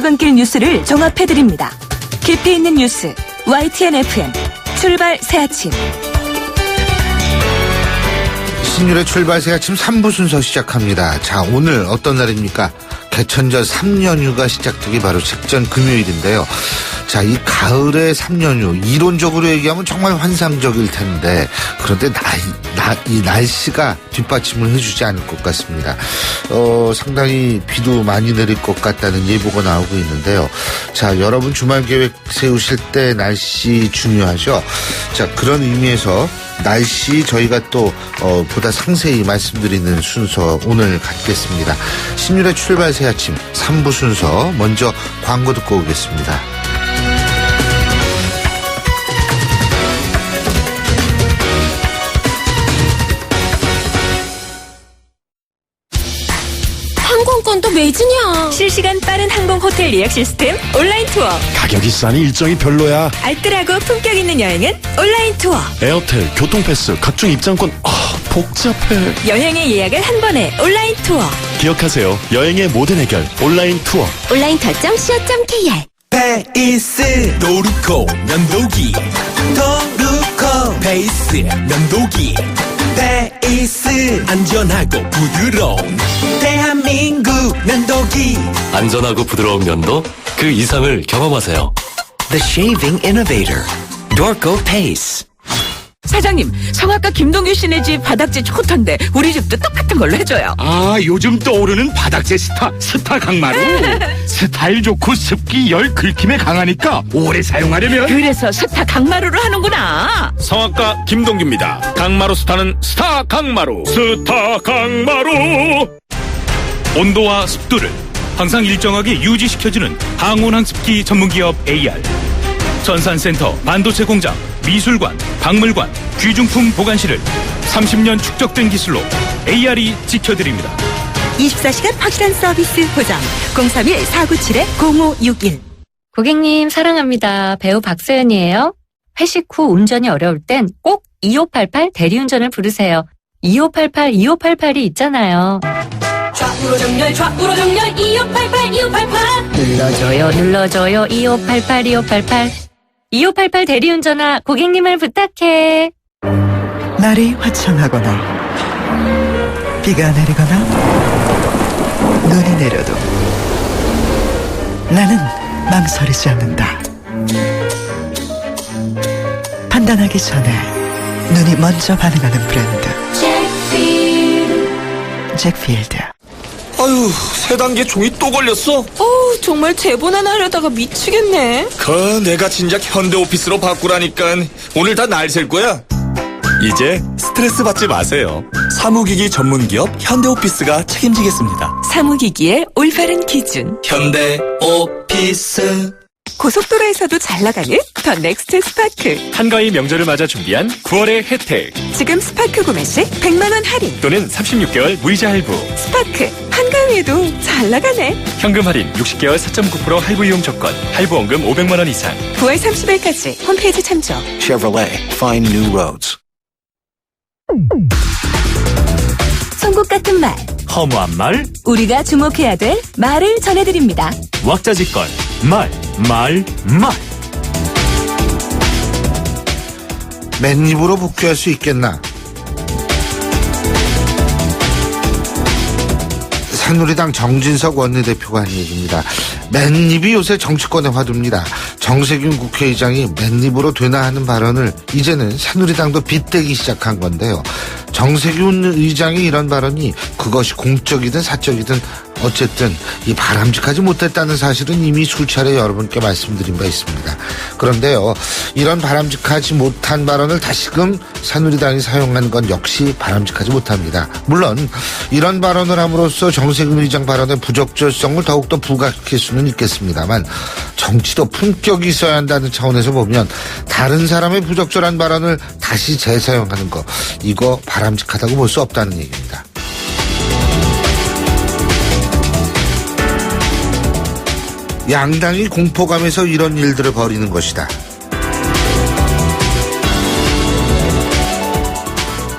출근길 뉴스를 종합해드립니다. 깊이 있는 뉴스 YTN FM 출발 새아침. 신율의 출발 새아침 3부 순서 시작합니다. 자, 오늘 어떤 날입니까? 개천절 3연휴가 시작되기 바로 직전 금요일인데요. 자, 이 가을의 3연휴 이론적으로 얘기하면 정말 환상적일 텐데 그런데 이 날씨가 뒷받침을 해주지 않을 것 같습니다. 상당히 비도 많이 내릴 것 같다는 예보가 나오고 있는데요. 자, 여러분 주말 계획 세우실 때 날씨 중요하죠. 자, 그런 의미에서 날씨 저희가 또 보다 상세히 말씀드리는 순서 오늘 갖겠습니다. 신율의 출발 새아침 3부 순서 먼저 광고 듣고 오겠습니다. 항공권도 매진이야. 실시간 빠른 항공 호텔 예약 시스템 온라인 투어. 가격이 싸니 일정이 별로야. 알뜰하고 품격 있는 여행은 온라인 투어. 에어텔, 교통패스, 각종 입장권. 복잡해. 여행의 예약을 한 번에 온라인 투어. 기억하세요. 여행의 모든 해결 온라인 투어. 온라인투어.co.kr 페이스 도루코 면도기 도루코 페이스 면도기 페이스 안전하고 부드러운 대한민국 면도기 안전하고 부드러운 면도 그 이상을 경험하세요. The Shaving Innovator Dorco Pace. 사장님, 성악가 김동규 씨네 집 바닥재 좋던데 우리 집도 똑같은 걸로 해줘요. 요즘 떠오르는 바닥재 스타 강마루. 스타일 좋고 습기 열 긁힘에 강하니까 오래 사용하려면 그래서 스타 강마루로 하는구나. 성악가 김동규입니다. 강마루 스타는 스타 강마루. 스타 강마루. 온도와 습도를 항상 일정하게 유지시켜주는 항온항 습기 전문기업 AR. 전산센터, 반도체 공장, 미술관, 박물관, 귀중품 보관실을 30년 축적된 기술로 AR이 지켜드립니다. 24시간 확실한 서비스 보장. 031-497-0561. 고객님 사랑합니다. 배우 박서연이에요. 회식 후 운전이 어려울 땐 꼭 2588 대리운전을 부르세요. 2588 있잖아요. 좌우로 정렬 2588 눌러줘요 2588 2588 대리운전아 고객님을 부탁해. 날이 화창하거나 비가 내리거나 눈이 내려도 나는 망설이지 않는다. 판단하기 전에 눈이 먼저 반응하는 브랜드 잭필드. 아유, 세 단계 종이 또 걸렸어. 정말 재본하나 하려다가 미치겠네. 내가 진작 현대오피스로 바꾸라니까. 오늘 다 날 셀 거야. 이제 스트레스 받지 마세요. 사무기기 전문기업 현대오피스가 책임지겠습니다. 사무기기의 올바른 기준. 현대오피스. 고속도로에서도 잘 나가는 더 넥스트 스파크. 한가위 명절을 맞아 준비한 9월의 혜택. 지금 스파크 구매 시 100만 원 할인. 또는 36개월 무이자 할부. 스파크 한가위에도 잘 나가네. 현금 할인 60개월 4.9% 할부 이용 조건. 할부 원금 500만 원 이상. 9월 30일까지 홈페이지 참조. Chevrolet. Find new roads. 송곳 같은 말. 허무한 말. 우리가 주목해야 될 말을 전해드립니다. 왁자지껄. 말. 맨입으로 복귀할 수 있겠나? 새누리당 정진석 원내대표가 한 얘기입니다. 맨입이 요새 정치권의 화두입니다. 정세균 국회의장이 맨입으로 되나 하는 발언을 이제는 새누리당도 빗대기 시작한 건데요. 정세균 의장의 이런 발언이 그것이 공적이든 사적이든 어쨌든 이 바람직하지 못했다는 사실은 이미 수차례 여러분께 말씀드린 바 있습니다. 그런데요, 이런 바람직하지 못한 발언을 다시금 새누리당이 사용하는 건 역시 바람직하지 못합니다. 물론 이런 발언을 함으로써 정세균 의장 발언의 부적절성을 더욱더 부각시킬 수는 있겠습니다만 정치도 품격이 있어야 한다는 차원에서 보면 다른 사람의 부적절한 발언을 다시 재사용하는 거, 이거 바람직하다고 볼 수 없다는 얘기입니다. 양당이 공포감에서 이런 일들을 벌이는 것이다.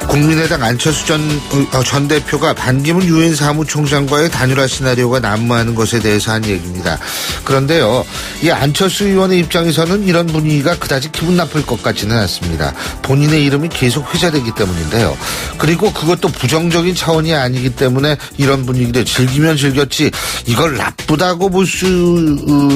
국민의당 안철수 전 대표가 반기문 유엔 사무총장과의 단일화 시나리오가 난무하는 것에 대해서 한 얘기입니다. 그런데요, 이 안철수 의원의 입장에서는 이런 분위기가 그다지 기분 나쁠 것 같지는 않습니다. 본인의 이름이 계속 회자되기 때문인데요. 그리고 그것도 부정적인 차원이 아니기 때문에 이런 분위기를 즐기면 즐겼지 이걸 나쁘다고 볼 수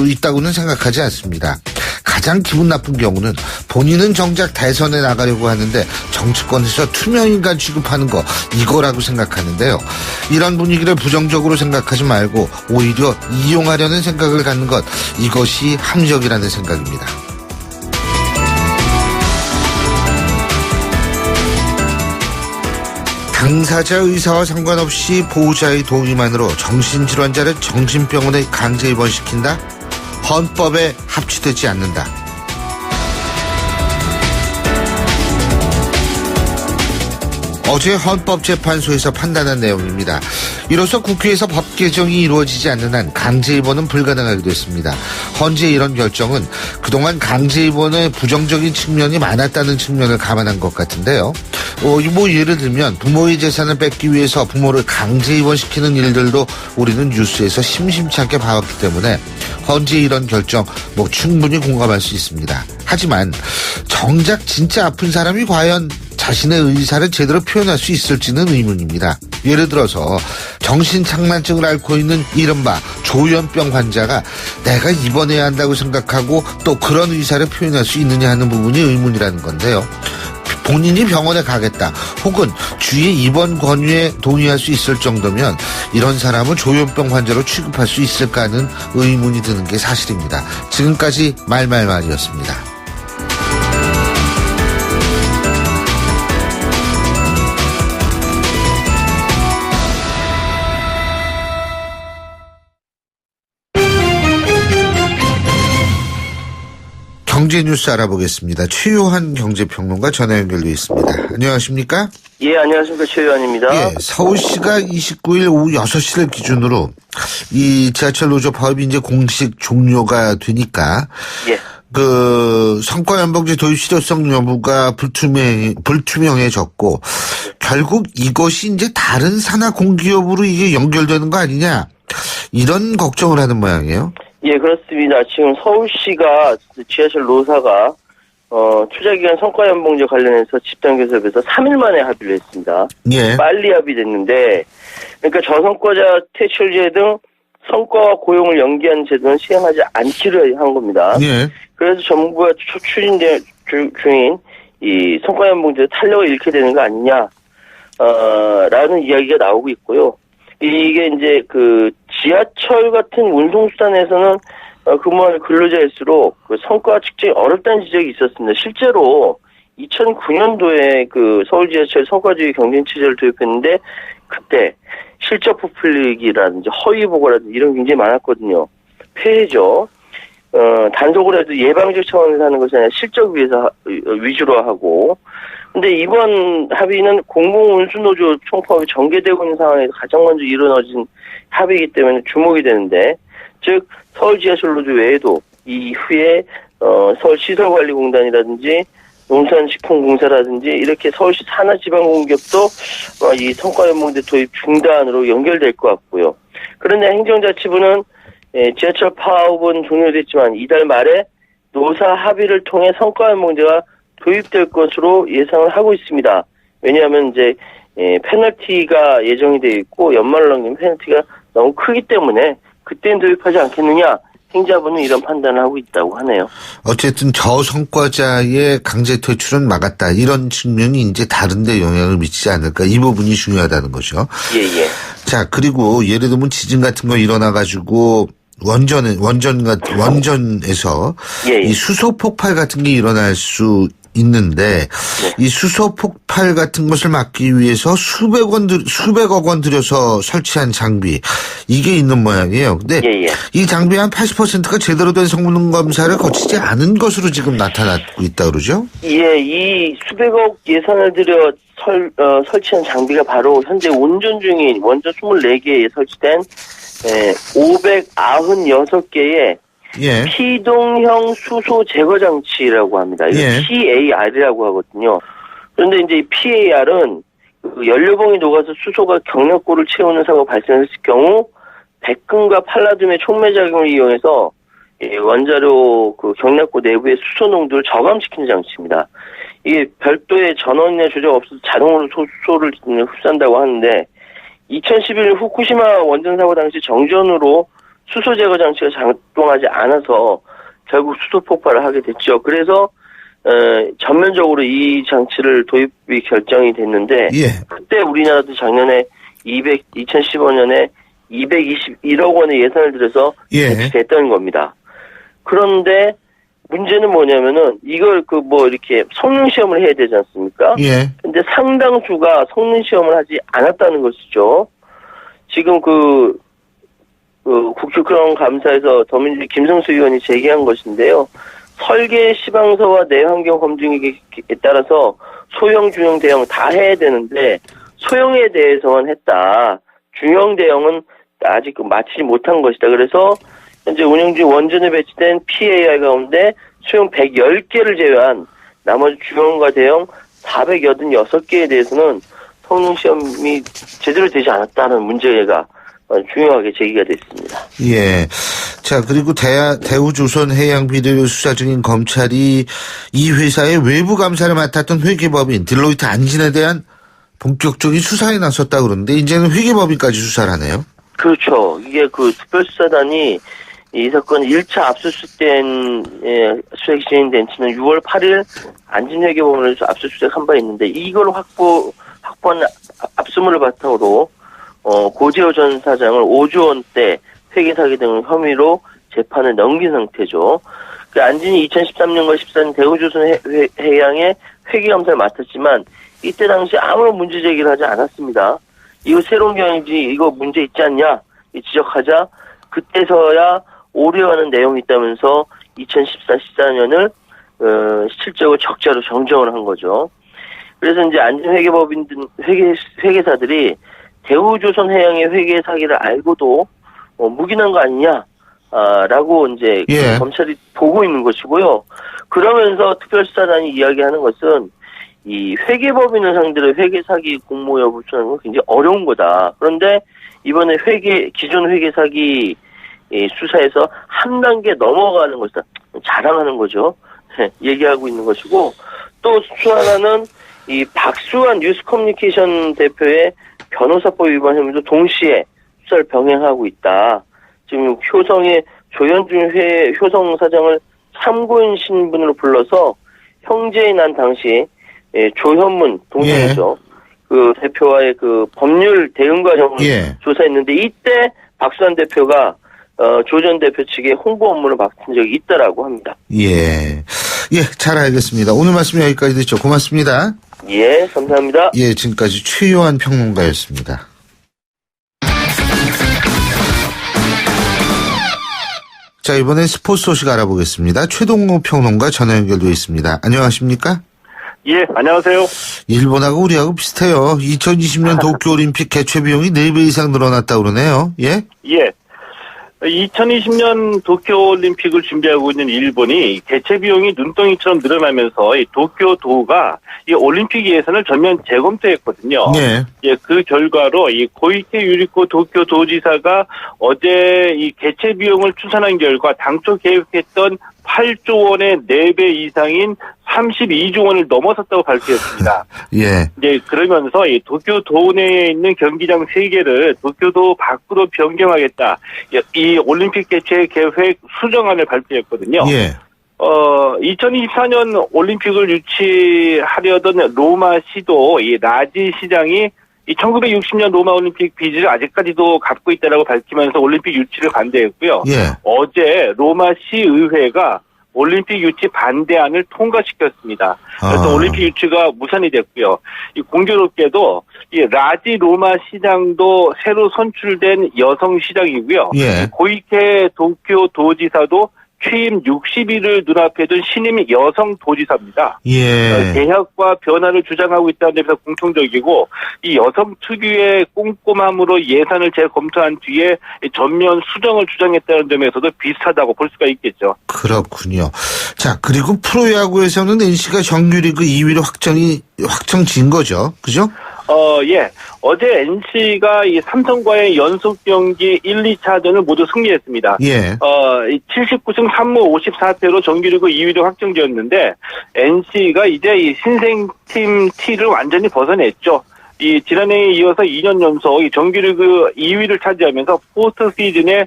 있다고는 생각하지 않습니다. 가장 기분 나쁜 경우는 본인은 정작 대선에 나가려고 하는데 정치권에서 투명인간 취급하는 거 이거라고 생각하는데요. 이런 분위기를 부정적으로 생각하지 말고 오히려 이용하려는 생각을 갖는 것, 이것이 합리적이라는 생각입니다. 당사자 의사와 상관없이 보호자의 동의만으로 정신질환자를 정신병원에 강제 입원시킨다? 헌법에 합치되지 않는다. 어제 헌법재판소에서 판단한 내용입니다. 이로써 국회에서 법 개정이 이루어지지 않는 한 강제 입원은 불가능하게 됐습니다. 헌재 이런 결정은 그동안 강제 입원의 부정적인 측면이 많았다는 측면을 감안한 것 같은데요. 예를 들면 부모의 재산을 뺏기 위해서 부모를 강제 입원시키는 일들도 우리는 뉴스에서 심심치 않게 봐왔기 때문에 헌재 이런 결정 충분히 공감할 수 있습니다. 하지만 정작 진짜 아픈 사람이 과연 자신의 의사를 제대로 표현할 수 있을지는 의문입니다. 예를 들어서 정신착란증을 앓고 있는 이른바 조현병 환자가 내가 입원해야 한다고 생각하고 또 그런 의사를 표현할 수 있느냐 하는 부분이 의문이라는 건데요. 본인이 병원에 가겠다 혹은 주의 입원 권유에 동의할 수 있을 정도면 이런 사람을 조현병 환자로 취급할 수 있을까 하는 의문이 드는 게 사실입니다. 지금까지 말말말이었습니다. 경제뉴스 알아보겠습니다. 최요한 경제평론가 전화 연결돼 있습니다. 안녕하십니까? 예, 안녕하십니까. 최요한입니다. 예, 서울시가 29일 오후 6시를 기준으로 이 지하철 노조 파업이 이제 공식 종료가 되니까 예. 성과연봉제 도입 실효성 여부가 불투명해졌고 결국 이것이 이제 다른 산하 공기업으로 이게 연결되는 거 아니냐 이런 걱정을 하는 모양이에요. 예, 그렇습니다. 지금 서울시가 지하철 노사가 투자기관 성과연봉제 관련해서 집단교섭에서 3일 만에 합의를 했습니다. 예. 빨리 합의됐는데, 그러니까 저성과자 퇴출제 등 성과와 고용을 연계하는 제도는 시행하지 않기로 한 겁니다. 예. 그래서 정부가 추진 중인 이 성과연봉제 탄력을 잃게 되는 거 아니냐, 라는 이야기가 나오고 있고요. 이게 이제 지하철 같은 운송수단에서는 근무하는 근로자일수록 성과 측정이 어렵다는 지적이 있었습니다. 실제로 2009년도에 서울 지하철 성과주의 경쟁체제를 도입했는데 그때 실적 부풀리기라든지 허위 보고라든지 이런 게 굉장히 많았거든요. 폐해죠. 단속을 해도 예방적 차원에서 하는 것이 아니라 실적 위주로 하고. 근데 이번 합의는 공공운수노조 총파업이 전개되고 있는 상황에서 가장 먼저 이루어진 합의이기 때문에 주목이 되는데, 즉 서울 지하철 노조 외에도 이후에 서울시설관리공단이라든지 농산식품공사라든지 이렇게 서울시 산하지방공기업도 이 성과연봉제 도입 중단으로 연결될 것 같고요. 그런데 행정자치부는 지하철 파업은 종료됐지만 이달 말에 노사 합의를 통해 성과연봉제가 도입될 것으로 예상을 하고 있습니다. 왜냐하면 이제 페널티가 예정이 되어 있고 연말을 넘기면 페널티가 너무 크기 때문에 그때는 도입하지 않겠느냐, 행자부는 이런 판단을 하고 있다고 하네요. 어쨌든 저성과자의 강제 퇴출은 막았다. 이런 측면이 이제 다른 데 영향을 미치지 않을까. 이 부분이 중요하다는 거죠. 예. 자, 그리고 예를 들면 지진 같은 거 일어나가지고 원전에서 예. 이 수소 폭발 같은 게 일어날 수 있는데 이 수소 폭발 같은 것을 막기 위해서 수백억 원 들여서 설치한 장비 이게 있는 모양이에요. 근데 이 장비 한 80%가 제대로 된 성능 검사를 거치지 않은 것으로 지금 나타나고 있다 그러죠? 예, 이 수백억 예산을 들여 설치한 장비가 바로 현재 운전 중인 원전 24개에 설치된 596개의 피동형 수소 제거 장치라고 합니다. 이거 PAR이라고 하거든요. 그런데 이제 이 PAR은 그 연료봉이 녹아서 수소가 경락고를 채우는 사고가 발생했을 경우 백금과 팔라듐의 촉매작용을 이용해서 이 원자료 그 경락고 내부의 수소 농도를 저감시키는 장치입니다. 이게 별도의 전원이나 조작 없어도 자동으로 수소를 흡수한다고 하는데 2011년 후쿠시마 원전 사고 당시 정전으로 수소 제거 장치가 작동하지 않아서 결국 수소 폭발을 하게 됐죠. 그래서 전면적으로 이 장치를 도입이 결정이 됐는데 예. 그때 우리나라도 작년에 2015년에 221억 원의 예산을 들여서 예. 배치됐다는 겁니다. 그런데 문제는 뭐냐면은 이걸 이렇게 성능 시험을 해야 되지 않습니까? 예. 근데 상당수가 성능 시험을 하지 않았다는 것이죠. 지금 국토교통감사에서 더민주주의 김성수 의원이 제기한 것인데요. 설계 시방서와 내환경 검증에 따라서 소형, 중형, 대형 다 해야 되는데 소형에 대해서만 했다. 중형, 대형은 아직 마치지 못한 것이다. 그래서 현재 운영 중 원전에 배치된 PAR 가운데 소형 110개를 제외한 나머지 중형과 대형 486개에 대해서는 성능 시험이 제대로 되지 않았다는 문제가 중요하게 제기가 됐습니다. 예. 자, 그리고 대우조선해양비료료 수사 중인 검찰이 이 회사의 외부 감사를 맡았던 회계법인 딜로이트 안진에 대한 본격적인 수사에 나섰다 그러는데 이제는 회계법인까지 수사를 하네요. 그렇죠. 이게 특별수사단이 이 사건 1차 압수수색된 수색이 진행된 지는 6월 8일 안진회계법원에서 압수수색한 바 있는데 이걸 확보한 압수물을 바탕으로 고재호 전 사장을 5조 원대 회계 사기 등 혐의로 재판에 넘긴 상태죠. 그 안진이 2013년과 14년 대우조선해양의 회계감사를 맡았지만 이때 당시 아무런 문제 제기를 하지 않았습니다. 이거 새로운 경영이지 이거 문제 있지 않냐 지적하자 그때서야 오류하는 내용이 있다면서 2014년을 실적을 적자로 정정을 한 거죠. 그래서 이제 안진회계법인 등 회계사들이 대우조선해양의 회계 사기를 알고도 묵인한 거 아니냐, 라고 이제 예. 검찰이 보고 있는 것이고요. 그러면서 특별수사단이 이야기하는 것은 이 회계법인을 상대로 회계 사기 공모 여부 수사하는 건 굉장히 어려운 거다. 그런데 이번에 기존 회계 사기 수사에서 한 단계 넘어가는 것이다. 자랑하는 거죠. 얘기하고 있는 것이고 또 수사단은 이 박수환 뉴스커뮤니케이션 대표의 변호사법 위반 혐의도 동시에 수사를 병행하고 있다. 지금 효성의 조현준 효성 사장을 참고인 신분으로 불러서 형제인 한 당시 조현문 동생이죠. 그 대표와의 그 법률 대응 과정을 조사했는데 이때 박수환 대표가 조 전 대표 측에 홍보 업무를 맡은 적이 있다라고 합니다. 예, 잘 알겠습니다. 오늘 말씀 여기까지 듣죠. 고맙습니다. 예, 감사합니다. 예, 지금까지 최요한 평론가였습니다. 자, 이번엔 스포츠 소식 알아보겠습니다. 최동호 평론가 전화 연결되어 있습니다. 안녕하십니까? 예, 안녕하세요. 일본하고 우리하고 비슷해요. 2020년 도쿄올림픽 개최 비용이 4배 이상 늘어났다고 그러네요. 예? 예. 2020년 도쿄올림픽을 준비하고 있는 일본이 개최 비용이 눈덩이처럼 늘어나면서 이 도쿄도가 이 올림픽 예산을 전면 재검토했거든요. 네. 예, 그 결과로 이 고이케 유리코 도쿄도지사가 어제 이 개최 비용을 추산한 결과 당초 계획했던 8조 원의 4배 이상인 32조 원을 넘어섰다고 밝혔습니다. 예. 이제 그러면서 이 도쿄도 내에 있는 경기장 3개를 도쿄도 밖으로 변경하겠다. 이 올림픽 개최 계획 수정안을 발표했거든요. 예. 2024년 올림픽을 유치하려던 로마시도 이 라지 시장이 이 1960년 로마 올림픽 빚을 아직까지도 갚고 있다라고 밝히면서 올림픽 유치를 반대했고요. 예. 어제 로마시 의회가 올림픽 유치 반대안을 통과시켰습니다. 그래서 올림픽 유치가 무산이 됐고요. 이 공교롭게도 이 라지 로마 시장도 새로 선출된 여성 시장이고요. 예. 고이케 도쿄 도지사도 취임 60일을 눈앞에 둔 신임 여성 도지사입니다. 예. 개혁과 변화를 주장하고 있다는 점에서 공통적이고 이 여성 특유의 꼼꼼함으로 예산을 재검토한 뒤에 전면 수정을 주장했다는 점에서도 비슷하다고 볼 수가 있겠죠. 그렇군요. 자, 그리고 프로야구에서는 NC가 정규리그 2위로 확정진 거죠. 그죠? 예. 어제 NC가 이 삼성과의 연속 경기 1, 2차전을 모두 승리했습니다. 예. 79승 3무 54패로 정규리그 2위로 확정되었는데 NC가 이제 이 신생팀 T를 완전히 벗어냈죠. 이 지난해에 이어서 2년 연속 이 정규리그 2위를 차지하면서 포스트 시즌에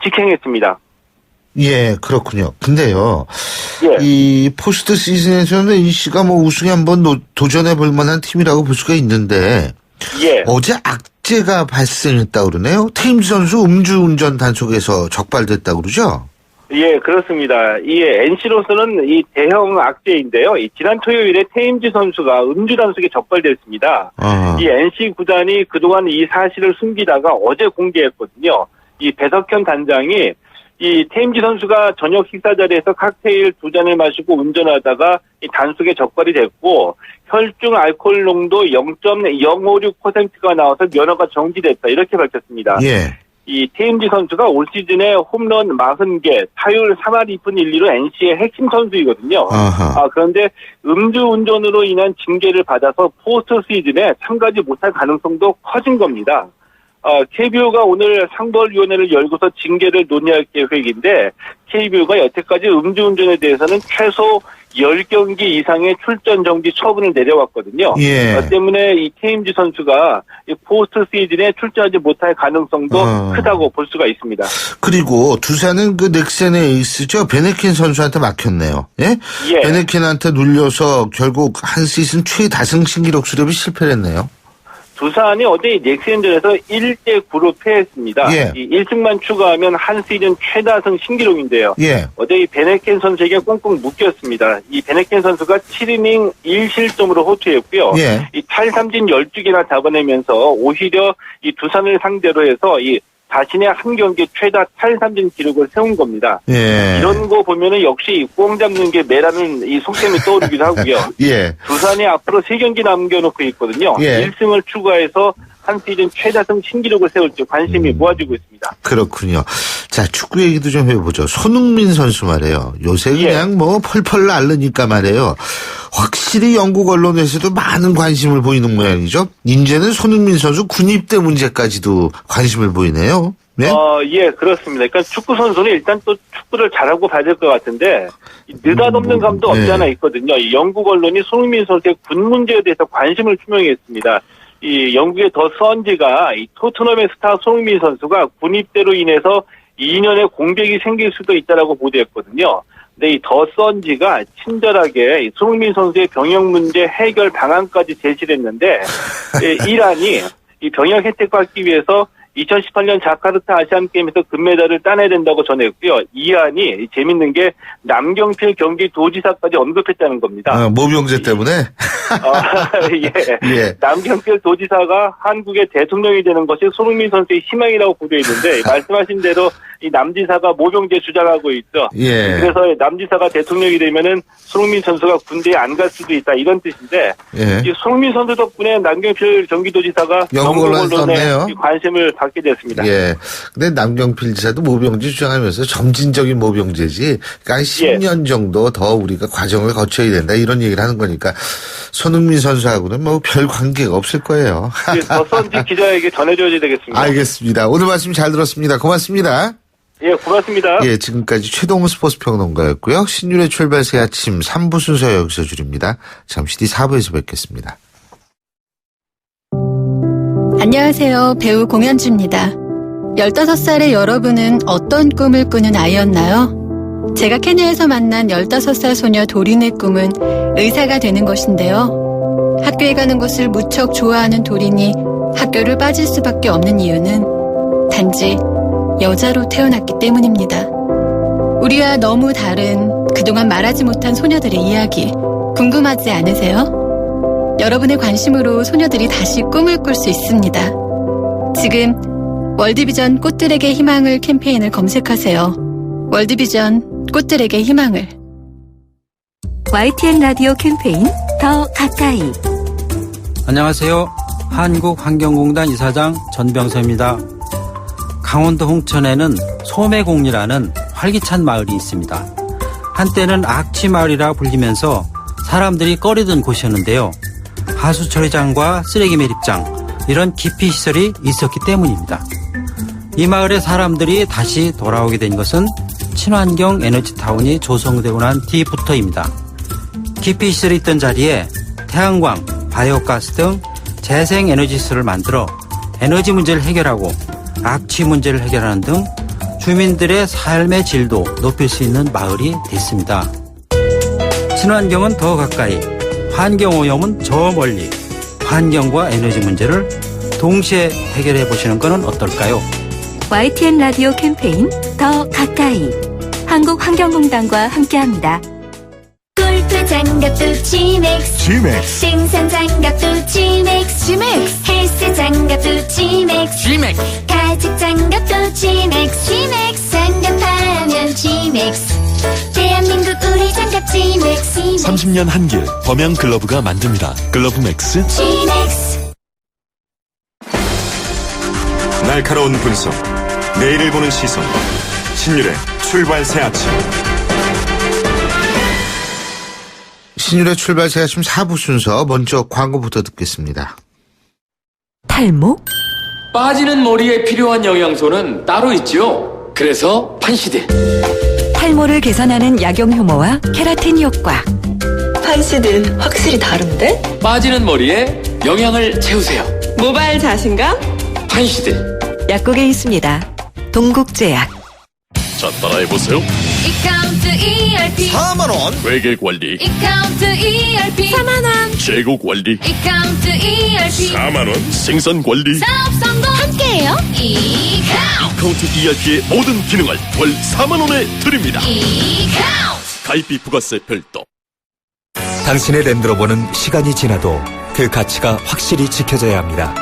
직행했습니다. 예, 그렇군요. 근데요, 예. 이 포스트 시즌에서는 NC가 뭐 우승에 한번 도전해 볼 만한 팀이라고 볼 수가 있는데, 예. 어제 악재가 발생했다고 그러네요. 테임즈 선수 음주운전 단속에서 적발됐다고 그러죠? 예, 그렇습니다. 이 NC로서는 이 대형 악재인데요. 이 지난 토요일에 테임즈 선수가 음주 단속에 적발됐습니다. 이 NC 구단이 그동안 이 사실을 숨기다가 어제 공개했거든요. 이 배석현 단장이 이 테임즈 선수가 저녁 식사 자리에서 칵테일 2잔을 마시고 운전하다가 이 단속에 적발이 됐고 혈중 알코올 농도 0.056%가 나와서 면허가 정지됐다 이렇게 밝혔습니다. 예. 이 테임즈 선수가 올 시즌에 홈런 40개, 타율 3할 2푼 1리로 NC의 핵심 선수이거든요. 그런데 음주운전으로 인한 징계를 받아서 포스트 시즌에 참가하지 못할 가능성도 커진 겁니다. KBO가 오늘 상벌위원회를 열고서 징계를 논의할 계획인데 KBO가 여태까지 음주운전에 대해서는 최소 10경기 이상의 출전 정지 처분을 내려왔거든요. 예. 때문에 이 테임즈 선수가 이 포스트 시즌에 출전하지 못할 가능성도 크다고 볼 수가 있습니다. 그리고 두산은 그 넥센의 에이스죠. 베네켄 선수한테 막혔네요. 예? 예. 베네켄한테 눌려서 결국 한 시즌 최다승 신기록 수렵이 실패를 했네요. 두산이 어제 이 넥센전에서 1대9로 패했습니다. 예. 이 1승만 추가하면 한 시즌 최다승 신기록인데요. 예. 어제 이 베네켄 선수에게 꽁꽁 묶였습니다. 이 베네켄 선수가 7이닝 1실점으로 호투했고요. 예. 이 탈삼진 12개나 잡아내면서 오히려 이 두산을 상대로 해서 이 자신의 한 경기 최다 탈삼진 기록을 세운 겁니다. 예. 이런 거 보면은 역시 꽁 잡는 게 매라는 이 속셈이 떠오르기도 하고요. 예. 두산이 앞으로 3경기 남겨놓고 있거든요. 예. 1승을 추가해서 한 시즌 최다승 신기록을 세울지 관심이 모아지고 있습니다. 그렇군요. 자, 축구 얘기도 좀 해보죠. 손흥민 선수 말이에요. 요새 그냥 뭐 펄펄 날르니까 말이에요. 확실히 영국 언론에서도 많은 관심을 보이는 모양이죠. 이제는 손흥민 선수 군입대 문제까지도 관심을 보이네요. 네? 예, 그렇습니다. 그러니까 축구 선수는 일단 또 축구를 잘하고 봐야 될 것 같은데 느닷없는 감도 없지 않아 있거든요. 이 영국 언론이 손흥민 선수의 군 문제에 대해서 관심을 투명했습니다. 이 영국의 더 선지가 이 토트넘의 스타 손흥민 선수가 군입대로 인해서 2년의 공백이 생길 수도 있다라고 보도했거든요. 근데 이 더 선지가 친절하게 이 손흥민 선수의 병역 문제 해결 방안까지 제시를 했는데 이란이 이 병역 혜택 받기 위해서 2018년 자카르타 아시안게임에서 금메달을 따내야 된다고 전했고요. 이 안이 재밌는 게 남경필 경기도지사까지 언급했다는 겁니다. 모병제 때문에? 예. 예. 남경필 도지사가 한국의 대통령이 되는 것이 손흥민 선수의 희망이라고 보도했는데 말씀하신 대로 이 남지사가 모병제 주장하고 있죠. 예. 그래서 남지사가 대통령이 되면은 손흥민 선수가 군대에 안 갈 수도 있다 이런 뜻인데 예. 이 손흥민 선수 덕분에 남경필 경기도지사가 영국 언론에 관심을 받게 됐습니다. 예. 근데 남경필 지사도 모병제 주장하면서 점진적인 모병제지. 그러니까 10년 정도 더 우리가 과정을 거쳐야 된다 이런 얘기를 하는 거니까 손흥민 선수하고는 뭐 별 관계가 없을 거예요. 더 선지 기자에게 전해줘야 되겠습니다. 알겠습니다. 오늘 말씀 잘 들었습니다. 고맙습니다. 예, 고맙습니다. 예, 지금까지 최동훈 스포츠평론가였고요. 신율의 출발 새 아침 3부 순서 여기서 줄입니다. 잠시 뒤 4부에서 뵙겠습니다. 안녕하세요. 배우 공연주입니다. 15살의 여러분은 어떤 꿈을 꾸는 아이였나요? 제가 케냐에서 만난 15살 소녀 도린의 꿈은 의사가 되는 것인데요. 학교에 가는 것을 무척 좋아하는 도린이 학교를 빠질 수밖에 없는 이유는 단지 여자로 태어났기 때문입니다. 우리와 너무 다른 그동안 말하지 못한 소녀들의 이야기 궁금하지 않으세요? 여러분의 관심으로 소녀들이 다시 꿈을 꿀 수 있습니다. 지금 월드비전 꽃들에게 희망을 캠페인을 검색하세요. 월드비전, 꽃들에게 희망을. YTN 라디오 캠페인 더 가까이. 안녕하세요. 한국환경공단 이사장 전병서입니다. 강원도 홍천에는 소매공리라는 활기찬 마을이 있습니다. 한때는 악취마을이라 불리면서 사람들이 꺼리던 곳이었는데요. 하수처리장과 쓰레기 매립장, 이런 기피시설이 있었기 때문입니다. 이 마을의 사람들이 다시 돌아오게 된 것은 친환경 에너지타운이 조성되고 난 뒤부터입니다. 기피시설이 있던 자리에 태양광, 바이오가스 등 재생에너지시설을 만들어 에너지 문제를 해결하고 악취 문제를 해결하는 등 주민들의 삶의 질도 높일 수 있는 마을이 됐습니다. 친환경은 더 가까이, 환경오염은 저 멀리, 환경과 에너지 문제를 동시에 해결해 보시는 것은 어떨까요? YTN 라디오 캠페인 더 가까이. 한국환경공단과 함께합니다. 골프 장갑도 지맥스, 생산 장갑도 지맥스, 헬스 장갑도 지맥스, 가죽 장갑도 지맥스, 장갑하면 지맥스, 대한민국 우리 장갑 지맥스. 30년 한길 범양 글러브가 만듭니다. 글러브 맥스. 지맥스. 날카로운 분석, 내일을 보는 시선, 신율의 출발 새 아침. 신율의 출발 새 아침 4부 순서, 먼저 광고부터 듣겠습니다. 탈모? 빠지는 머리에 필요한 영양소는 따로 있죠. 그래서 판시드. 탈모를 개선하는 약용 효모와 케라틴 효과. 판시드는 확실히 다른데? 빠지는 머리에 영양을 채우세요. 모바일 자신감? 판시드. 약국에 있습니다. 동국제약. 자, 따라해보세요. 이카운트 ERP 4만원. 회계 관리. 이카운트 ERP 4만원. 재고 관리. 이카운트 ERP 4만원. 생산 관리. 사업 성공 함께해요. 이카운트 ERP의 모든 기능을 월 4만원에 드립니다. 이카운트. 가입비 부가세 별도. 당신의 랜드로버는 시간이 지나도 그 가치가 확실히 지켜져야 합니다.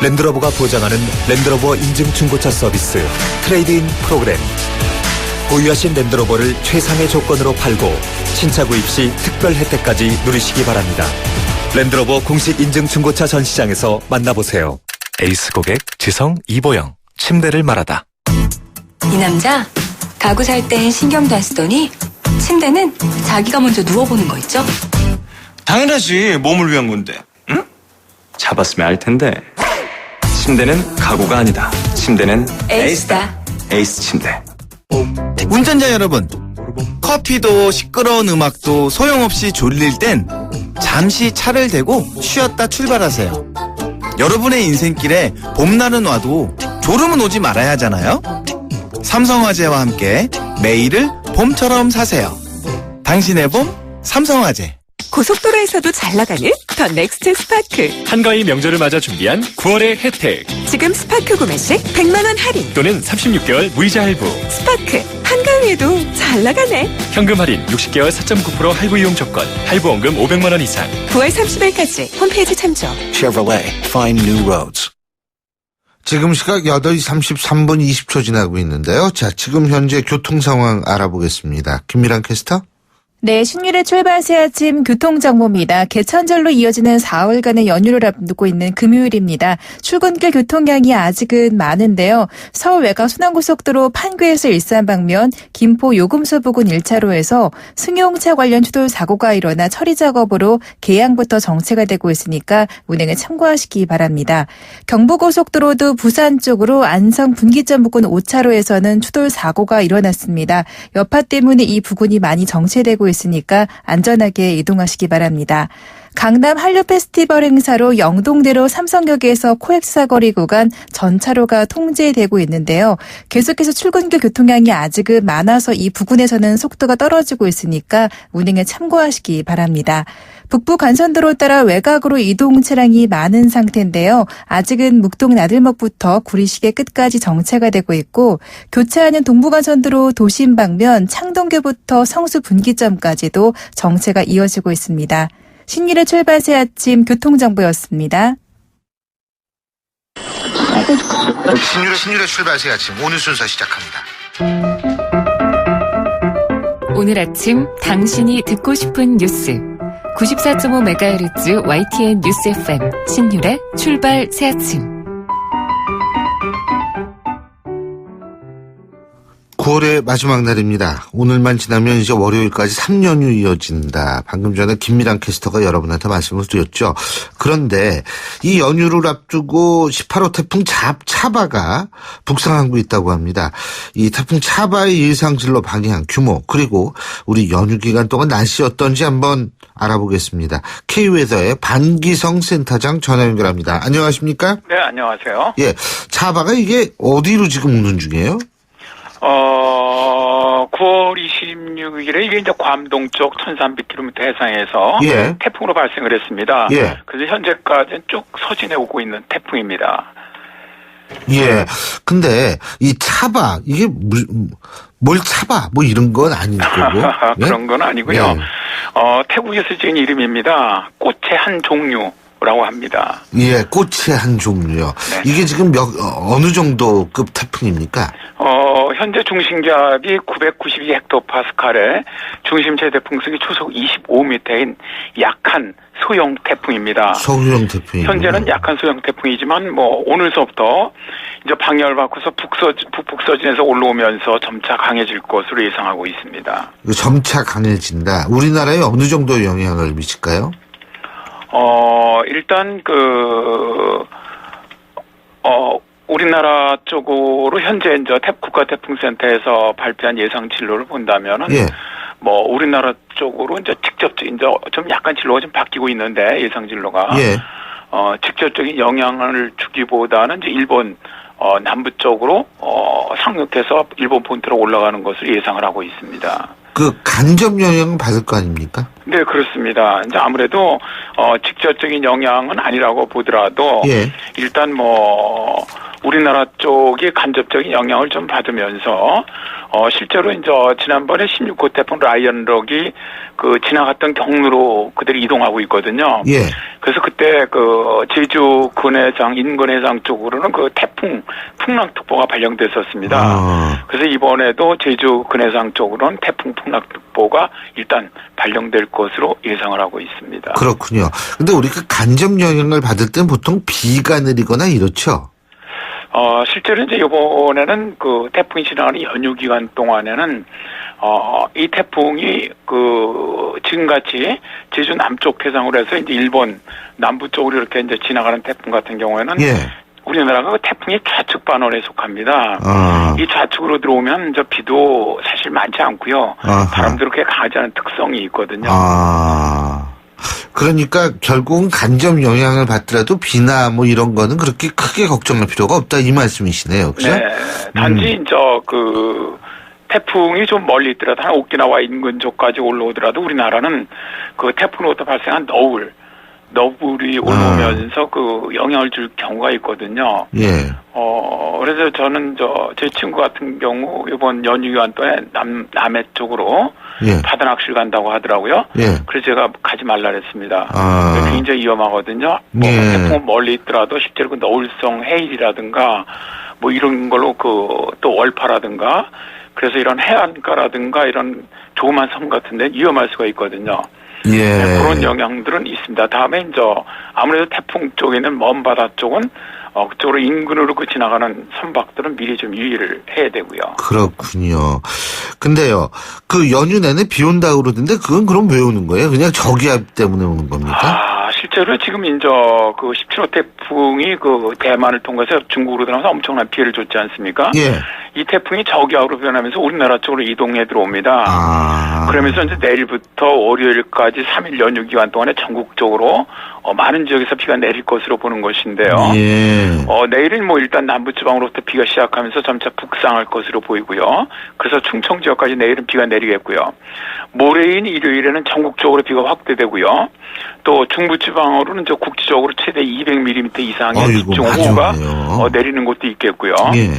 랜드로버가 보장하는 랜드로버 인증 중고차 서비스 트레이드인 프로그램. 보유하신 랜드로버를 최상의 조건으로 팔고 신차 구입 시 특별 혜택까지 누리시기 바랍니다. 랜드로버 공식 인증 중고차 전시장에서 만나보세요. 에이스 고객 지성 이보영. 침대를 말하다. 이 남자 가구 살 땐 신경도 안 쓰더니 침대는 자기가 먼저 누워보는 거 있죠? 당연하지. 몸을 위한 건데. 응? 잡았으면 알 텐데. 침대는 가구가 아니다. 침대는 에이스다. 에이스 침대. 운전자 여러분, 커피도 시끄러운 음악도 소용없이 졸릴 땐 잠시 차를 대고 쉬었다 출발하세요. 여러분의 인생길에 봄날은 와도 졸음은 오지 말아야 하잖아요. 삼성화재와 함께 매일을 봄처럼 사세요. 당신의 봄 삼성화재. 고속도로에서도 잘 나가는 더 넥스트 스파크. 한가위 명절을 맞아 준비한 9월의 혜택. 지금 스파크 구매 시 100만 원 할인 또는 36개월 무이자 할부. 스파크 한가위에도 잘 나가네. 현금 할인 60개월 4.9% 할부 이용 조건. 할부 원금 500만 원 이상. 9월 30일까지 홈페이지 참조. Chevrolet, find new roads. 지금 시각 8시 33분 20초 지나고 있는데요. 자, 지금 현재 교통 상황 알아보겠습니다. 김미란 캐스터. 네, 신율의 출발 새 아침 교통정보입니다. 개천절로 이어지는 4월간의 연휴를 앞두고 있는 금요일입니다. 출근길 교통량이 아직은 많은데요. 서울 외곽 순환고속도로 판교에서 일산 방면, 김포 요금소 부근 1차로에서 승용차 관련 추돌 사고가 일어나 처리 작업으로 개양부터 정체가 되고 있으니까 운행에 참고하시기 바랍니다. 경부고속도로도 부산 쪽으로 안성 분기점 부근 5차로에서는 추돌 사고가 일어났습니다. 여파 때문에 이 부근이 많이 정체되고 있으니까 안전하게 이동하시기 바랍니다. 강남 한류 페스티벌 행사로 영동대로 삼성역에서 코엑스 사거리 구간 전차로가 통제되고 있는데요. 계속해서 출근길 교통량이 아직은 많아서 이 부근에서는 속도가 떨어지고 있으니까 운행에 참고하시기 바랍니다. 북부 간선도로 따라 외곽으로 이동 차량이 많은 상태인데요. 아직은 묵동 나들목부터 구리시계 끝까지 정체가 되고 있고, 교차하는 동부간선도로 도심 방면 창동교부터 성수 분기점까지도 정체가 이어지고 있습니다. 신일의 출발 새 아침 교통정보였습니다. 신율의 출발 새 아침 오늘 순서 시작합니다. 오늘 아침 당신이 듣고 싶은 뉴스 94.5MHz YTN 뉴스 FM 신율의 출발 새아침. 9월의 마지막 날입니다. 오늘만 지나면 이제 월요일까지 3연휴 이어진다. 방금 전에 김미랑 캐스터가 여러분한테 말씀을 드렸죠. 그런데 이 연휴를 앞두고 18호 태풍 차바가 북상하고 있다고 합니다. 이 태풍 차바의 예상진로 방향, 규모, 그리고 우리 연휴 기간 동안 날씨 어떤지 한번 알아보겠습니다. K웨더의 반기성 센터장 전화 연결합니다. 안녕하십니까? 네, 안녕하세요. 예, 차바가 이게 어디로 지금 오는 중이에요? 9월 26일에 이게 이제 괌 동쪽 1300km 해상에서 예. 태풍으로 발생을 했습니다. 예. 그래서 현재까지는 쭉 서진해 오고 있는 태풍입니다. 예. 근데 이 차바 이게 뭘 차바 뭐 이런 건 아닐 거고. 예? 그런 건 아니고요. 예. 태국에서 지은 이름입니다. 꽃의 한 종류라고 합니다. 예, 꽃의 한 종류요. 네. 이게 지금 어느 정도 급 태풍입니까? 현재 중심기압이 992헥토파스칼에 중심 최대 풍속이 초속 25m인 약한 소형 태풍입니다. 소형 태풍이. 현재는 약한 소형 태풍이지만 오늘서부터 이제 방향을 바꿔서 북서진에서 올라오면서 점차 강해질 것으로 예상하고 있습니다. 점차 강해진다. 우리나라에 어느 정도 영향을 미칠까요? 일단 우리나라 쪽으로 현재 이제 국가태풍센터에서 발표한 예상 진로를 본다면은 예. 우리나라 쪽으로 이제 직접적인 좀 약간 진로가 좀 바뀌고 있는데 예상 진로가 예. 직접적인 영향을 주기보다는 이제 일본 남부 쪽으로 상륙해서 일본 본토로 올라가는 것을 예상을 하고 있습니다. 그 간접 영향을 받을 거 아닙니까? 네, 그렇습니다. 이제 아무래도 직접적인 영향은 아니라고 보더라도 예. 일단 우리나라 쪽이 간접적인 영향을 좀 받으면서 실제로 이제 지난번에 16호 태풍 라이언럭이 지나갔던 경로로 그들이 이동하고 있거든요. 예. 그래서 그때 제주 근해상 인근해상 쪽으로는 태풍 풍랑특보가 발령됐었습니다. 그래서 이번에도 제주 근해상 쪽으로는 태풍 풍랑특보가 일단 발령될 것으로 예상을 하고 있습니다. 그렇군요. 근데 우리가 간접 영향을 받을 땐 보통 비가 내리거나 이렇죠. 실제로 이제 이번에는 태풍이 지나가는 연휴 기간 동안에는 이 태풍이 지금같이 제주 남쪽 해상으로 해서 이제 일본 남부 쪽으로 이렇게 이제 지나가는 태풍 같은 경우에는 예. 우리나라가 태풍의 좌측 반원에 속합니다. 이 좌측으로 들어오면 비도 사실 많지 않고요. 바람도 그렇게 강하지 않은 특성이 있거든요. 그러니까 결국은 간접 영향을 받더라도 비나 이런 거는 그렇게 크게 걱정할 필요가 없다 이 말씀이시네요. 그죠? 네. 단지 이제 태풍이 좀 멀리 있더라도 한 오키나와 인근 쪽까지 올라오더라도 우리나라는 태풍으로부터 발생한 너블이 올라오면서 영향을 줄 경우가 있거든요. 예. 그래서 저는 제 친구 같은 경우 이번 연휴 기간 동안에 남해 쪽으로 예. 바다 낚시를 간다고 하더라고요. 예. 그래서 제가 가지 말라 그랬습니다. 아. 굉장히 위험하거든요. 예. 태풍은 멀리 있더라도 실제로 그 너울성 해일이라든가 이런 걸로 또 월파라든가 그래서 이런 해안가라든가 이런 조그만 섬 같은 데 위험할 수가 있거든요. 예. 네, 그런 영향들은 있습니다. 다음에 이제 아무래도 태풍 쪽에는 먼 바다 쪽은 그쪽으로 인근으로 지나가는 선박들은 미리 좀 유의를 해야 되고요. 그렇군요. 근데요, 연휴 내내 비 온다고 그러던데 그건 그럼 왜 오는 거예요? 그냥 저기압 때문에 오는 겁니까? 실제로 지금 이제 17호 태풍이 대만을 통해서 중국으로 들어가서 엄청난 피해를 줬지 않습니까? 예. 이 태풍이 저기압으로 변하면서 우리나라 쪽으로 이동해 들어옵니다. 그러면서 이제 내일부터 월요일까지 3일 연휴 기간 동안에 전국적으로 많은 지역에서 비가 내릴 것으로 보는 것인데요. 예. 내일은 일단 남부지방으로부터 비가 시작하면서 점차 북상할 것으로 보이고요. 그래서 충청 지역까지 내일은 비가 내리겠고요. 모레인 일요일에는 전국적으로 비가 확대되고요. 또 중부지방으로는 국지적으로 최대 200mm 이상의 집중호우가 내리는 곳도 있겠고요. 예.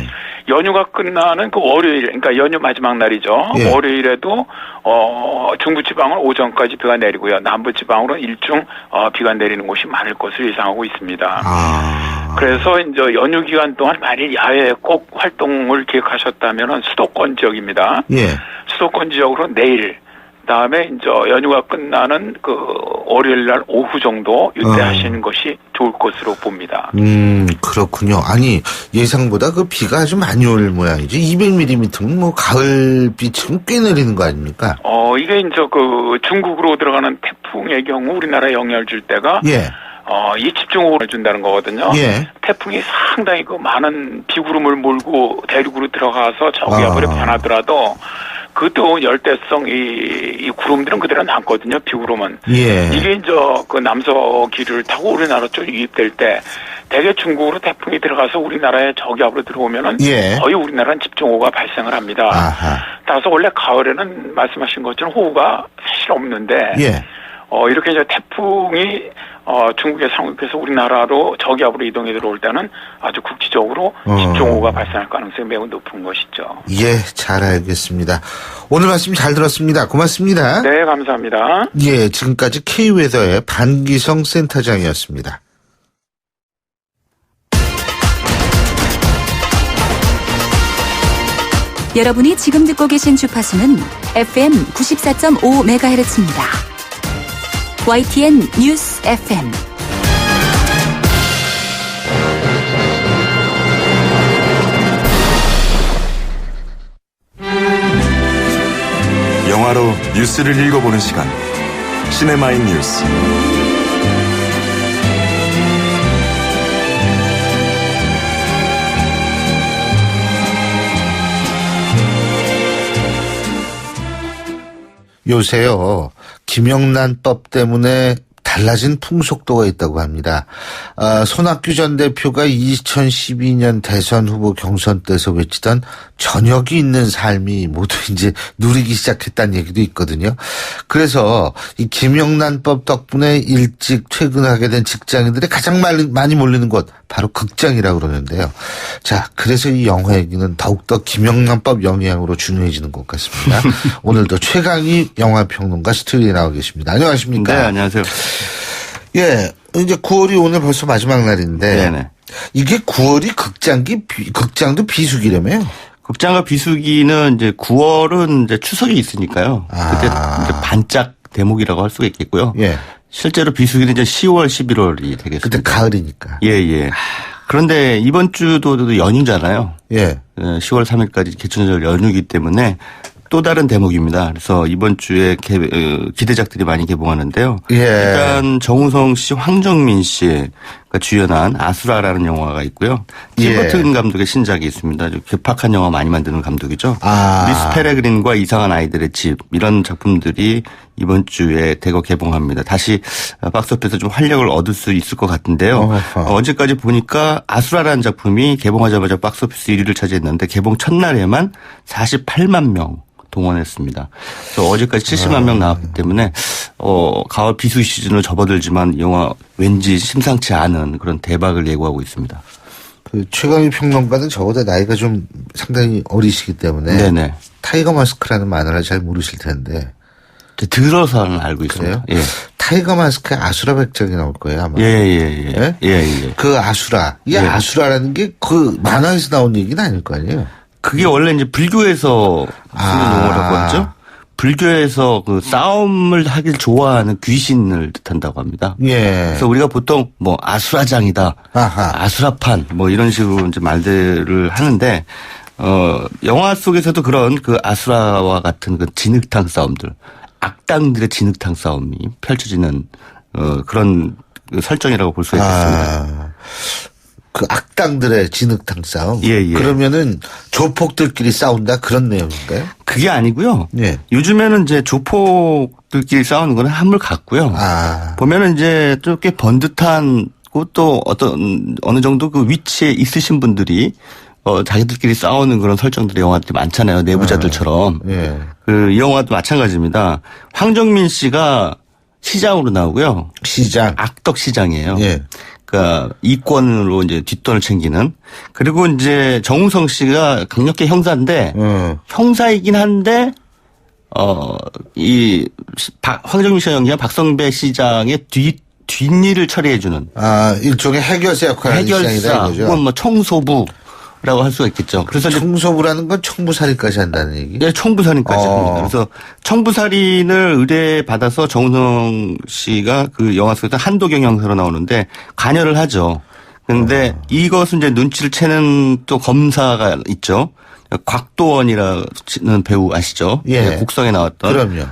연휴가 끝나는 월요일, 그러니까 연휴 마지막 날이죠. 예. 월요일에도 중부지방은 오전까지 비가 내리고요. 남부지방으로는 일중 비가 내리는 곳이 많을 것으로 예상하고 있습니다. 그래서 이제 연휴 기간 동안 만일 야외 꼭 활동을 계획하셨다면 수도권 지역입니다. 예. 수도권 지역으로 내일, 그다음에 이제 연휴가 끝나는 그 월요일 날 오후 정도 이때 하시는 것이 좋을 것으로 봅니다. 그렇군요. 아니, 예상보다 그 비가 아주 많이 올 모양이지. 200mm면 뭐 가을비처럼 꽤 내리는 거 아닙니까? 이게 이제 그 중국으로 들어가는 태풍의 경우 우리나라에 영향을 줄 때가 예. 이 집중호우를 준다는 거거든요. 예. 태풍이 상당히 그 많은 비구름을 몰고 대륙으로 들어가서 저기압으로 변하더라도 그 또 열대성 이 구름들은 그대로 남거든요. 비구름은. 예. 이게 이제 그 남서 길을 타고 우리나라 쪽 유입될 때 대개 중국으로 태풍이 들어가서 우리나라에 저기압으로 들어오면은 예. 거의 우리나라는 집중호우가 발생을 합니다. 아하. 따라서 원래 가을에는 말씀하신 것처럼 호우가 사실 없는데 예. 이렇게 이제 태풍이 중국에 상륙해서 우리나라로 저기압으로 이동해 들어올 때는 아주 국지적으로 집중호우가 발생할 가능성이 매우 높은 것이죠. 예, 잘 알겠습니다. 오늘 말씀 잘 들었습니다. 고맙습니다. 네, 감사합니다. 예, 지금까지 K웨더의 반기성 센터장이었습니다. 여러분이 지금 듣고 계신 주파수는 FM 94.5MHz입니다. YTN 뉴스 FM. 영화로 뉴스를 읽어보는 시간. 시네마인 뉴스. 요새요, 김영란법 때문에 달라진 풍속도가 있다고 합니다. 손학규 전 대표가 2012년 대선 후보 경선 때서 외치던 저녁이 있는 삶이 모두 이제 누리기 시작했다는 얘기도 있거든요. 그래서 이 김영란법 덕분에 일찍 퇴근하게 된 직장인들이 가장 많이 몰리는 곳 바로 극장이라고 그러는데요. 자, 그래서 이 영화 얘기는 더욱더 김영란법 영향으로 중요해지는 것 같습니다. 오늘도 최강희 영화평론가 스튜디오에 나와 계십니다. 안녕하십니까? 네, 안녕하세요. 예, 이제 9월이 오늘 벌써 마지막 날인데 네네. 이게 9월이 극장도 비수기라며요? 극장과 비수기는 이제 9월은 이제 추석이 있으니까요. 그때 이제 반짝 대목이라고 할 수가 있겠고요. 예. 실제로 비수기는 이제 10월, 11월이 되겠습니다. 그때 가을이니까. 예, 예. 그런데 이번 주도 연휴잖아요. 예. 10월 3일까지 개천절 연휴이기 때문에 또 다른 대목입니다. 그래서 이번 주에 기대작들이 많이 개봉하는데요. 예. 일단 정우성 씨, 황정민 씨가 주연한 아수라라는 영화가 있고요. 팀 버튼 감독의 신작이 있습니다. 아주 괴팍한 영화 많이 만드는 감독이죠. 미스 페레그린과 이상한 아이들의 집 이런 작품들이 이번 주에 대거 개봉합니다. 다시 박스오피스에서 좀 활력을 얻을 수 있을 것 같은데요. 어제까지 보니까 아수라라는 작품이 개봉하자마자 박스오피스 1위를 차지했는데 개봉 첫날에만 48만 명 동원했습니다. 그래서 어제까지 70만 명 나왔기 때문에 가을 비수 시즌을 접어들지만 영화 왠지 심상치 않은 그런 대박을 예고하고 있습니다. 그 최강희 평론가는 저보다 나이가 좀 상당히 어리시기 때문에 네네. 타이거 마스크라는 만화를 잘 모르실 텐데 들어서는 알고 있어요. 예. 타이거 마스크에 아수라 백작이 나올 거예요 아마. 예? 그 아수라, 이 아수라라는 게 그 만화에서 나온 얘기는 아닐 거 아니에요. 그게 원래 이제 불교에서 쓰는 용어라고 하죠. 불교에서 그 싸움을 하길 좋아하는 귀신을 뜻한다고 합니다. 예. 그래서 우리가 보통 뭐 아수라장이다, 아수라판 뭐 이런 식으로 이제 말들을 하는데 영화 속에서도 그런 그 아수라와 같은 그 진흙탕 싸움들, 악당들의 진흙탕 싸움이 펼쳐지는 그런 설정이라고 볼 수 있겠습니다. 그 악당들의 진흙탕 싸움. 예. 그러면은 조폭들끼리 싸운다 그런 내용인가요? 그게 아니고요. 예. 요즘에는 이제 조폭들끼리 싸우는 건 한물 같고요. 보면은 이제 좀 꽤 번듯한 또 어느 정도 그 위치에 있으신 분들이 자기들끼리 싸우는 그런 설정들의 영화들이 많잖아요. 내부자들처럼. 예. 이 영화도 마찬가지입니다. 황정민 씨가 시장으로 나오고요. 시장. 악덕 시장이에요. 예. 그러니까 이권으로 이제 뒷돈을 챙기는. 그리고 이제 정우성 씨가 강력계 형사인데 형사이긴 한데 황정민 씨가 연기한 박성배 시장의 뒷일을 처리해주는. 일종의 해결사 역할을 해결사, 혹은 뭐 청소부, 할 수가 있겠죠. 그래서 청소부라는 건 청부살인까지 한다는 얘기? 네, 청부살인까지 합니다. 그래서 청부살인을 의뢰받아서 정우성 씨가 그 영화 속에서 한도경 형사로 나오는데 관여를 하죠. 그런데 이것은 이제 눈치를 채는 또 검사가 있죠. 곽도원이라는 배우 아시죠? 예. 국성에 나왔던. 그럼요.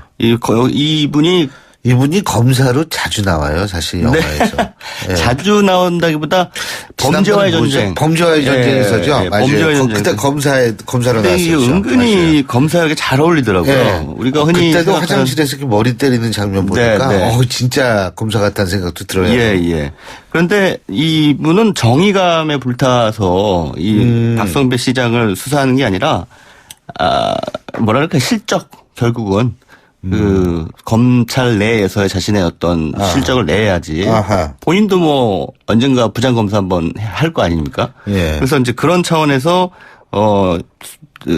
이분이 검사로 자주 나와요, 사실 영화에서. 예. 자주 나온다기보다 범죄와의 전쟁. 범죄와의 전쟁에서죠. 맞아요. 범죄와의 전쟁. 그때 검사로 나왔었죠. 은근히 맞아요. 검사에게 잘 어울리더라고요. 예. 우리가 흔히 그때도 화장실에서 이렇게 머리 때리는 장면 보니까 진짜 검사 같다는 생각도 들어요. 예. 그런데 이분은 정의감에 불타서 이 박성배 시장을 수사하는 게 아니라 뭐랄까 실적 결국은 그 검찰 내에서의 자신의 어떤 실적을 내야지. 본인도 뭐 언젠가 부장검사 한번 할 거 아닙니까? 예. 그래서 이제 그런 차원에서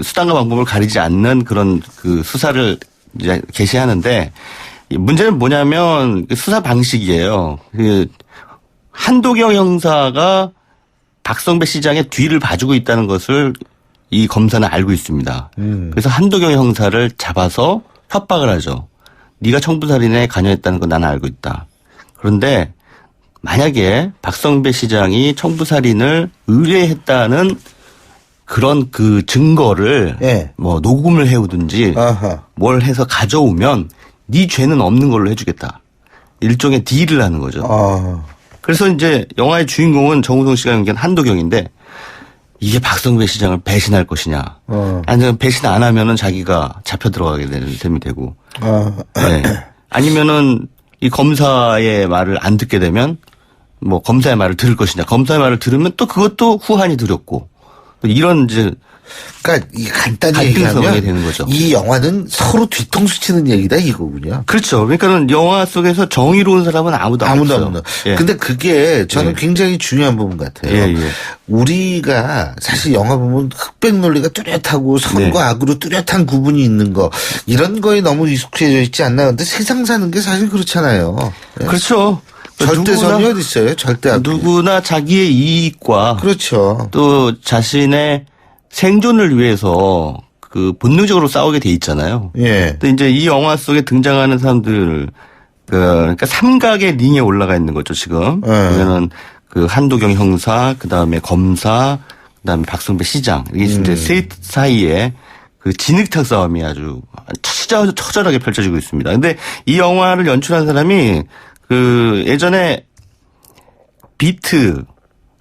수단과 방법을 가리지 않는 그런 그 수사를 이제 개시하는데 문제는 뭐냐면 수사 방식이에요. 그 한도경 형사가 박성배 시장의 뒤를 봐주고 있다는 것을 이 검사는 알고 있습니다. 그래서 한도경 형사를 잡아서 협박을 하죠. 네가 청부살인에 관여했다는 건 나는 알고 있다. 그런데 만약에 박성배 시장이 청부살인을 의뢰했다는 그런 그 증거를 뭐 녹음을 해오든지 뭘 해서 가져오면 네 죄는 없는 걸로 해주겠다. 일종의 딜을 하는 거죠. 그래서 이제 영화의 주인공은 정우성 씨가 연기한 한도경인데 이게 박성배 시장을 배신할 것이냐. 아니면 배신 안 하면은 자기가 잡혀 들어가게 되는 셈이 되고. 네. 아니면은 이 검사의 말을 안 듣게 되면 뭐 검사의 말을 들을 것이냐. 검사의 말을 들으면 또 그것도 후한이 두렵고. 이런 이제 그러니까 간단히 얘기하면 되는 거죠. 이 영화는 서로 뒤통수 치는 얘기다 이거군요. 그렇죠. 그러니까는 영화 속에서 정의로운 사람은 아무도 없어요. 예. 근데 그게 저는 굉장히 중요한 부분 같아요. 우리가 사실 영화 보면 흑백 논리가 뚜렷하고 선과 악으로 뚜렷한 구분이 있는 거 이런 거에 너무 익숙해져 있지 않나. 근데 세상 사는 게 사실 그렇잖아요. 그렇죠. 절대선이 어디 있어요? 절대 누구나 자기의 이익과 그렇죠. 또 자신의 생존을 위해서 그 본능적으로 싸우게 돼 있잖아요. 근데 이제 이 영화 속에 등장하는 사람들 그러니까 삼각의 링에 올라가 있는 거죠, 지금. 그러면은 그 한도경 형사, 그다음에 검사, 그다음에 박성배 시장. 이게 이제 셋 사이에 그 진흙탕 싸움이 아주 처절하게 펼쳐지고 있습니다. 근데 이 영화를 연출한 사람이 그 예전에 비트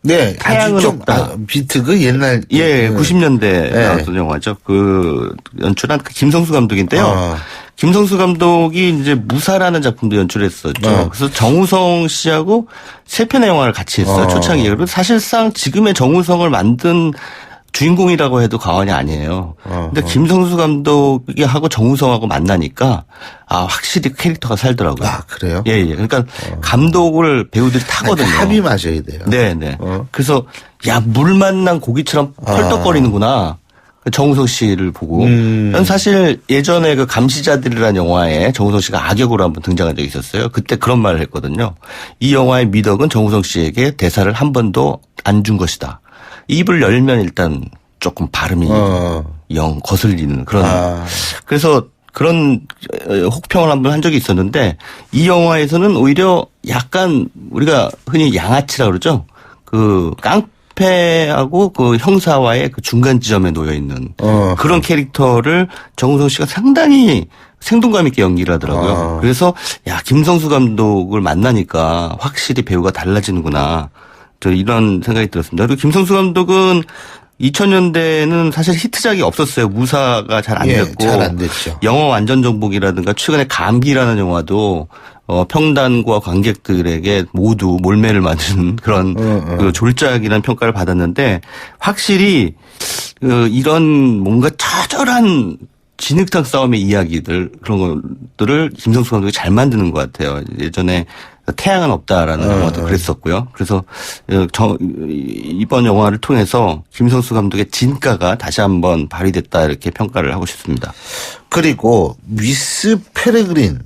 태양은 없다. 비트 그 옛날 90년대 나왔던 영화죠. 그 연출한 그 김성수 감독인데요. 김성수 감독이 이제 무사라는 작품도 연출했었죠. 그래서 정우성 씨하고 세 편의 영화를 같이 했어요. 초창기에. 그리고 사실상 지금의 정우성을 만든 주인공이라고 해도 과언이 아니에요. 근데 김성수 감독이 하고 정우성하고 만나니까 확실히 캐릭터가 살더라고요. 그래요? 예. 그러니까 감독을 배우들이 타거든요. 합이 맞아야 돼요. 네. 그래서 물 만난 고기처럼 펄떡거리는구나. 정우성 씨를 보고. 전 사실 예전에 그 감시자들이라는 영화에 정우성 씨가 악역으로 한번 등장한 적이 있었어요. 그때 그런 말을 했거든요. 이 영화의 미덕은 정우성 씨에게 대사를 한 번도 안 준 것이다. 입을 열면 일단 조금 발음이 영 거슬리는 그런. 그래서 그런 혹평을 한번 한 적이 있었는데 이 영화에서는 오히려 약간 우리가 흔히 양아치라 그러죠. 그 깡패하고 그 형사와의 그 중간 지점에 놓여 있는 그런 캐릭터를 정우성 씨가 상당히 생동감 있게 연기를 하더라고요. 그래서 김성수 감독을 만나니까 확실히 배우가 달라지는구나. 이런 생각이 들었습니다. 그리고 김성수 감독은 2000년대는 사실 히트작이 없었어요. 무사가 잘 안 됐고. 잘 안 됐죠. 영어 완전 정복이라든가 최근에 감기라는 영화도 평단과 관객들에게 모두 몰매를 맞은 그런 그 졸작이라는 평가를 받았는데 확실히 이런 뭔가 처절한 진흙탕 싸움의 이야기들 그런 것들을 김성수 감독이 잘 만드는 것 같아요. 예전에 태양은 없다라는 영화도 그랬었고요. 그래서 이번 영화를 통해서 김성수 감독의 진가가 다시 한번 발휘됐다 이렇게 평가를 하고 싶습니다. 그리고 미스 페레그린.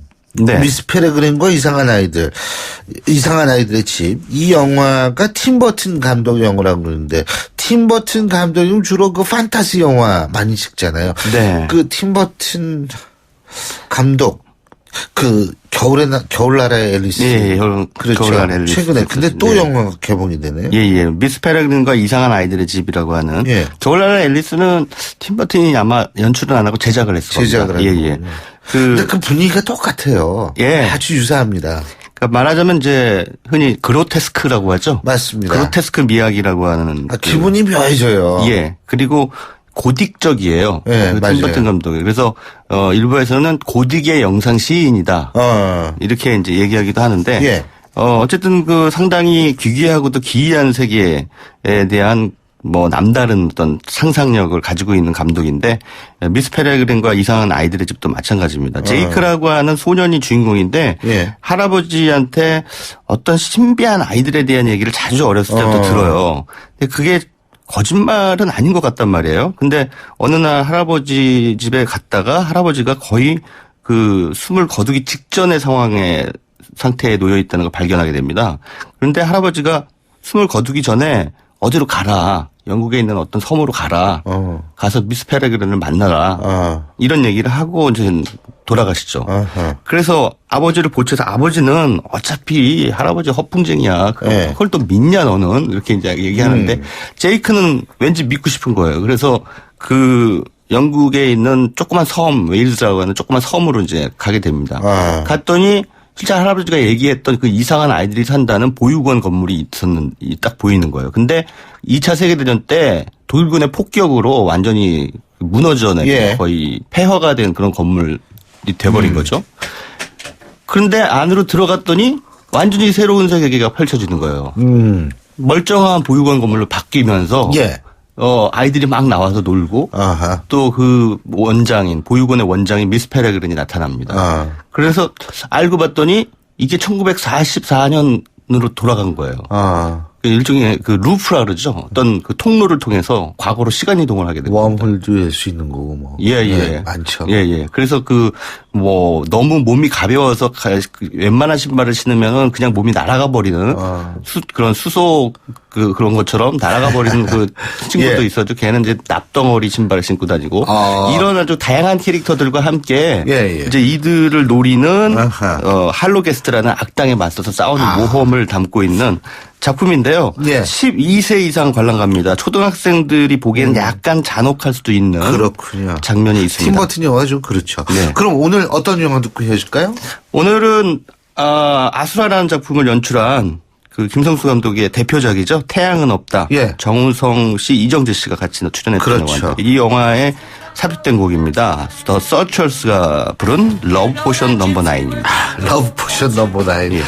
미스 페레그린과 이상한 아이들의 집. 이 영화가 팀 버튼 감독 영화라고 그러는데 팀 버튼 감독님 주로 그 판타지 영화 많이 찍잖아요. 네. 그 팀 버튼 감독 그 겨울나라의 앨리스. 예, 그렇죠. 겨울나라의 앨리스. 최근에 근데 또 네. 영화가 개봉이 되네요. 예. 미스 페레그린과 이상한 아이들의 집이라고 하는 예. 겨울나라의 앨리스는 팀 버튼이 아마 연출은 안 하고 제작을 했을 겁니다. 제작을 예. 근데 그 분위기가 똑같아요. 예. 아주 유사합니다. 그러니까 말하자면 이제 흔히 그로테스크라고 하죠. 맞습니다. 그로테스크 미학이라고 하는 기분이 묘해져요. 예. 그리고 고딕적이에요. 예, 그 맞아요. 팀 버튼 감독이. 그래서 일부에서는 고딕의 영상 시인이다. 이렇게 이제 얘기하기도 하는데 예. 어쨌든 그 상당히 기괴하고도 기이한 세계에 대한 뭐 남다른 어떤 상상력을 가지고 있는 감독인데 미스 페레그린과 이상한 아이들의 집도 마찬가지입니다. 제이크라고 하는 소년이 주인공인데 예. 할아버지한테 어떤 신비한 아이들에 대한 얘기를 자주 어렸을 때부터 들어요. 근데 그게 거짓말은 아닌 것 같단 말이에요. 근데 어느 날 할아버지 집에 갔다가 할아버지가 거의 그 숨을 거두기 직전의 상태에 놓여 있다는 걸 발견하게 됩니다. 그런데 할아버지가 숨을 거두기 전에 어디로 가라. 영국에 있는 어떤 섬으로 가라. 가서 미스 페레그린을 만나라. 이런 얘기를 하고 이제 돌아가시죠. 그래서 아버지를 보채서 아버지는 어차피 할아버지 허풍쟁이야. 그걸 또 믿냐 너는. 이렇게 이제 얘기하는데 제이크는 왠지 믿고 싶은 거예요. 그래서 그 영국에 있는 조그만 섬, 웨일즈라고 하는 조그만 섬으로 이제 가게 됩니다. 갔더니 실제 할아버지가 얘기했던 그 이상한 아이들이 산다는 보육원 건물이 딱 보이는 거예요. 근데 2차 세계대전 때 독일군의 폭격으로 완전히 무너져내고 예. 거의 폐허가 된 그런 건물이 돼버린 거죠. 그런데 안으로 들어갔더니 완전히 새로운 세계가 펼쳐지는 거예요. 멀쩡한 보육원 건물로 바뀌면서 예. 아이들이 막 나와서 놀고 또 그 원장인 보육원의 원장인 미스 페레그린이 나타납니다. 그래서 알고 봤더니 이게 1944년으로 돌아간 거예요. 일종의 그 루프라 그러죠. 어떤 그 통로를 통해서 과거로 시간 이동을 하게 됩니다. 웜홀도 할 수 있는 거고 뭐. 예. 네, 많죠. 예. 그래서 너무 몸이 가벼워서 웬만한 신발을 신으면은 그냥 몸이 날아가 버리는 그런 수소 그런 것처럼 날아가 버리는 그 친구도 예. 있었죠. 걔는 이제 납덩어리 신발을 신고 다니고 이런 아주 다양한 캐릭터들과 함께 이제 이들을 노리는 할로게스트라는 악당에 맞서서 싸우는 모험을 담고 있는 작품인데요. 12세 이상 관람갑니다. 초등학생들이 보기에는 약간 잔혹할 수도 있는 그렇군요. 장면이 있습니다. 팀버튼 영화가 좀 그렇죠. 네. 그럼 오늘 어떤 영화 듣고 해줄까요? 오늘은 아수라라는 작품을 연출한 그 김성수 감독의 대표작이죠. 태양은 없다. 정우성 씨, 이정재 씨가 같이 출연했던 그렇죠. 영화인데 이 영화에 삽입된 곡입니다. 더 서처스가 부른 러브 포션 넘버 9입니다. 러브 포션 넘버 9.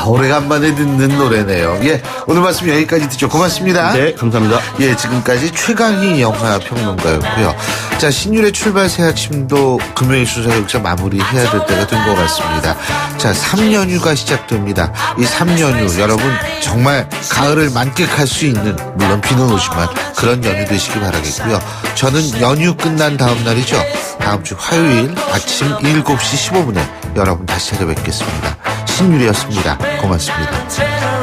오래간만에 듣는 노래네요. 오늘 말씀 여기까지 듣죠. 고맙습니다. 네, 감사합니다. 지금까지 최강희 영화 평론가였고요. 자, 신율의 출발 새 아침도 금요일 수사역자 마무리해야 될 때가 된 것 같습니다. 자, 3연휴가 시작됩니다. 이 3연휴 여러분 정말 가을을 만끽할 수 있는, 물론 비는 오지만 그런 연휴 되시기 바라겠고요. 저는 연휴 끝난 다음 날이죠. 다음 주 화요일 아침 7시 15분에 여러분 다시 찾아뵙겠습니다. 신율이었습니다. 고맙습니다.